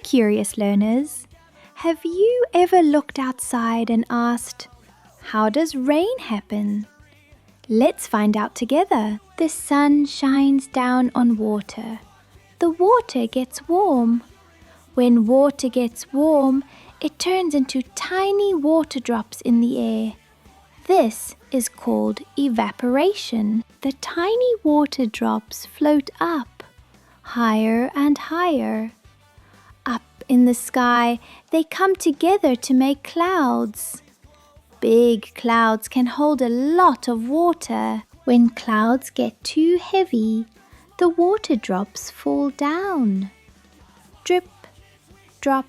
curious learners. Have you ever looked outside and asked, how does rain happen? Let's find out together. The sun shines down on water. The water gets warm. When water gets warm, it turns into tiny water drops in the air. This is called evaporation. The tiny water drops float up, higher and higher. Up in the sky, they come together to make clouds. Big clouds can hold a lot of water. When clouds get too heavy, the water drops fall down. Drip, drop.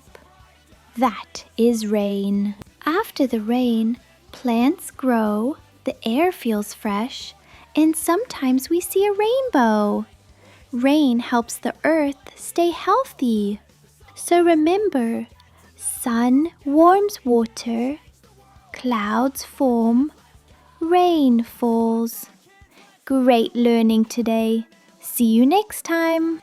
That is rain. After the rain, plants grow, the air feels fresh, and sometimes we see a rainbow. Rain helps the earth stay healthy. So remember, sun warms water, clouds form, rain falls. Great learning today. See you next time.